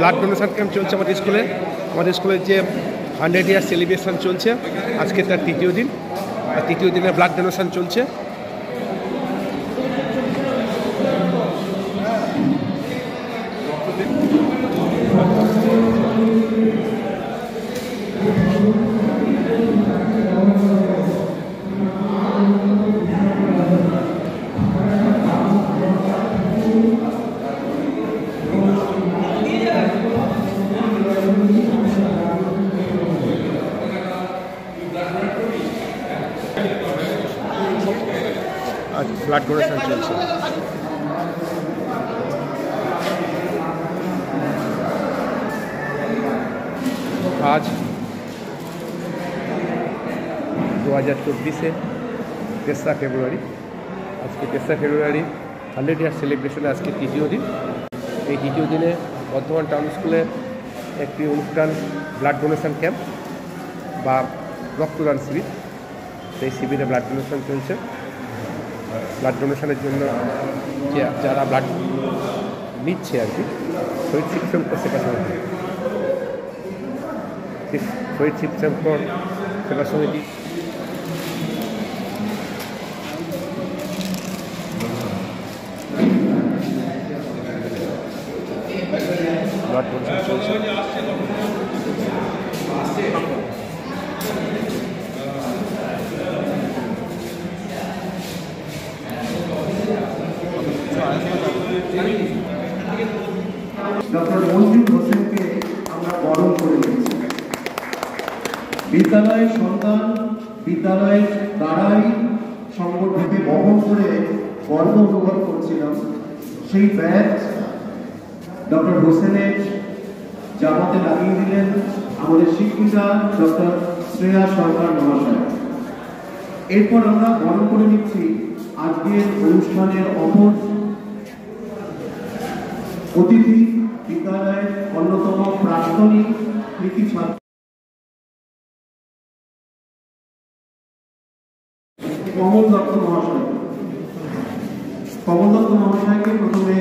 Blood donation camp চলছে আমাদের স্কুলের যে 100 ইয়ার সেলিব্রেশন চলছে, আজকে তার তৃতীয় দিন। আর তৃতীয় দিনে ব্লাড ডোনেশন চলছে। আজ ব্লাড ডোনেশন চলছে। আজ 2024-এ 3রা ফেব্রুয়ারি। আজকে 3রা ফেব্রুয়ারি 100 ইয়ার সেলিব্রেশনে আজকে তৃতীয় দিন। এই তৃতীয় দিনে বর্ধমান টাউন স্কুলে একটি অনুষ্ঠান, ব্লাড ডোনেশন ক্যাম্প বা রক্তদান শিবির। সেই শিবিরে ব্লাড ডোনেশন চলছে। ব্লাড ডোনেশনের জন্য যারা ব্লাড নিচ্ছে আর কি, শহীদ শিবশঙ্কর সেবা সমিতি, শহীদ শিবশঙ্কর সেবা সমিতি ব্লাড ডোনেশন চলছে। ডক্টর মঞ্জুর হোসেনকে আমরা বরণ করে নিয়েছি। বিদ্যালয়ের সন্তান বিদ্যালয়ের দ্বারাই সংগঠনকে বহন করে গর্ব অনুভব করছিলাম। সেই ব্যাচ ডক্টর হোসেনের জামাতে লাগিয়ে দিলেন আমাদের শিক্ষিকা ডক্টর শ্রেয়া সরকার মহাশয়। এরপর আমরা বরণ করে নিচ্ছি আজকের অনুষ্ঠানের অপর অতিথি, বিদ্যালয়ের অন্যতম প্রাক্তনী কৃতি ছাত্র কমল দত্ত মহাশয়। কমল দত্ত মহাশয়কে প্রথমে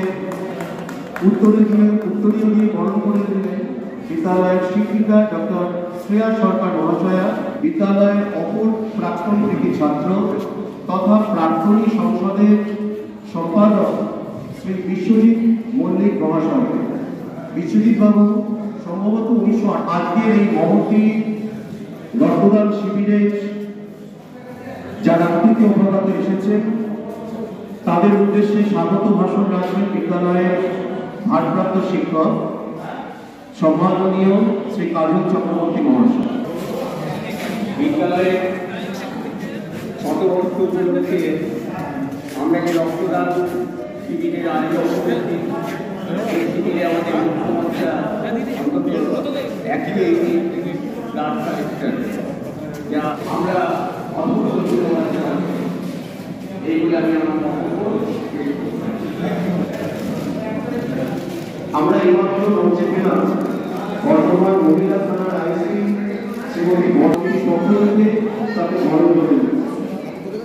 উত্তরীয় দিয়ে বরণ করে দিলেন বিদ্যালয়ের শিক্ষিকা ডক্টর শ্রেয়া সরকার মহাশয়া, বিদ্যালয়ের অপর প্রাক্তন কৃতি ছাত্র তথা প্রাক্তনী সংসদের সম্পাদক শ্রী বিশ্বজিৎ মল্লিক মহাশয়। বিশ্বজিৎ বাবু সম্ভবত আজকের এই মহতী রক্তদান শিবিরে যারা অতিথি অভ্যাগত এসেছেন তাদের উদ্দেশ্যে স্বাগত ভাষণ রাখবেন বিদ্যালয়ের ভারপ্রাপ্ত শিক্ষক সম্মাননীয় শ্রী কাজল চক্রবর্তী মহাশয়। বিদ্যালয়ের শতবর্ষ উপলক্ষে আমরা যে রক্তদান শিবিরের আয়োজন করেছি, এই শিবিরে আমাদের মুখ্যমন্ত্রী অন্তত 180 ব্লাড কালেকশন, যা আমরা এইগুলো আমরা এইমাত্র মঞ্চে পেলাম বর্ধমান মহিলা থানার আইসি শ্রীমতী বর্তী পক্ষকে তাকে বরণ করে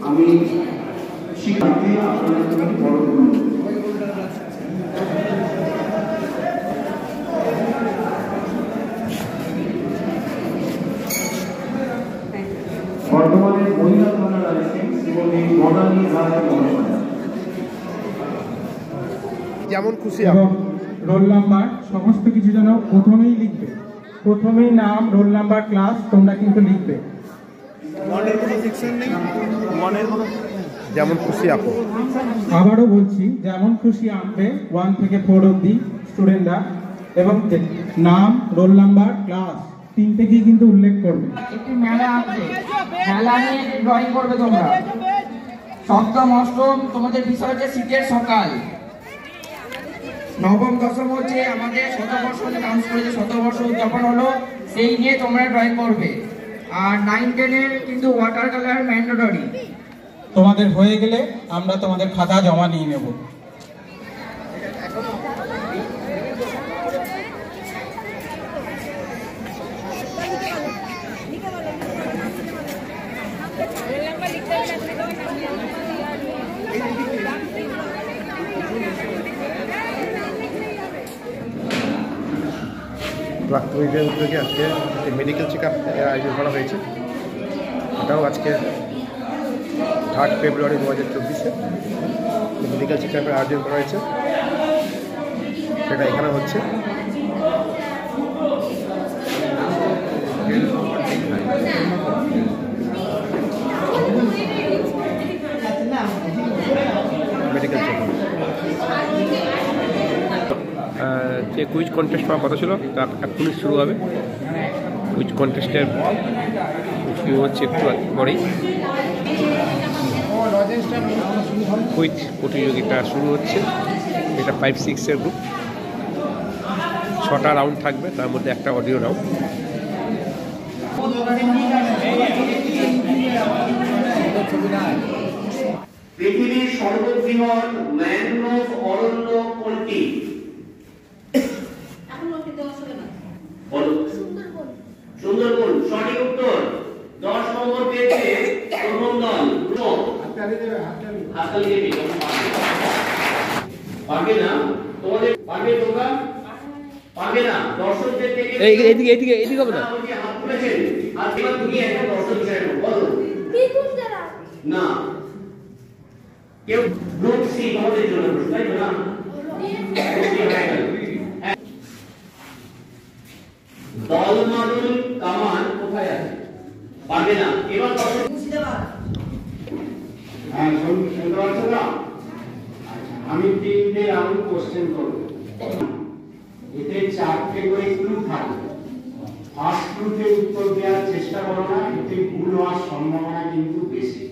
আমি শিক্ষার্থী আপনাদের জন্য বরণ করব। বর্ধমানের মহিলা থানার আইসি শ্রীমতী মনালী রায় মহাশয়। যেমন খুশি রোল নাম্বার সমস্ত কিছু যেন প্রথমেই লিখবে, প্রথমেই নাম, রোল নাম্বার, ক্লাস তোমরা কিন্তু লিখবে। যেমন খুশি আঁকো। আবারও বলছি, যেমন খুশি আঁকবে 1 থেকে 4 অবধি স্টুডেন্টরা, এবং নাম, রোল নাম্বার, ক্লাস তিনটেকেই কিন্তু উল্লেখ করবে। একটি মেলা আসবে, মেলা নিয়ে ড্রয়িং করবে তোমরা। সপ্তম অষ্টম তোমাদের বিষয় হচ্ছে শীতের সকাল। নবম দশম হচ্ছে আমাদের শতবর্ষ ডান্স করেছে, শতবর্ষ উদযাপন হলো, সেই নিয়ে তোমরা ড্রয়িং করবে। আর 9, 10-এর কিন্তু ওয়াটার কালার ম্যান্ডেটরি। তোমাদের হয়ে গেলে আমরা তোমাদের খাতা জমা নিয়ে নেব। প্রাক্তনীদের উদ্যোগে আজকে একটি মেডিকেল চেক আপ আয়োজন করা হয়েছে। এটাও আজকে 3 ফেব্রুয়ারি 2024 মেডিকেল চেক আপের আয়োজন করা হয়েছে, সেটা এখানে হচ্ছে। মেডিকেল চেক যে কুইজ কন্টেস্ট হওয়ার কথা ছিল তা এখনই শুরু হবে। কুইজ কন্টেস্টের শুরু হচ্ছে একটু পরেই। কুইজ প্রতিযোগিতা শুরু হচ্ছে। এটা 5-6 গ্রুপ, 6টা রাউন্ড থাকবে, তার মধ্যে একটা অডিও রাউন্ড। পৃথিবীর সর্ববৃহৎ ম্যানগ্রোভ অরণ্য কোনটি? সুন্দরবন সঠিক উত্তর। 10 নম্বর পেয়েছে প্রথম দল। হাততালি দেবে। পারবে না তোমাদের? পারবে তোমরা? পারবে না? দর্শকদের থেকে এইদিকে হবে না। হাত তুলেছেন, আর এবার তুমি একটা দর্শক হিসেবে বলো না। কেউ গ্রুপ সি তোমাদের জন্য প্রশ্ন, তাই তো না? দলমাদুল কামান কোথায় আছে? পারবে না। এবার শুনতে পাচ্ছ না? আমি 3টে রাউন্ড কোশ্চেন করব। এতে 4টে করে ক্লু থাকবে। ফার্স্ট ক্লুতে উত্তর দেওয়ার চেষ্টা করো না, এতে ভুল হওয়ার সম্ভাবনা কিন্তু বেশি।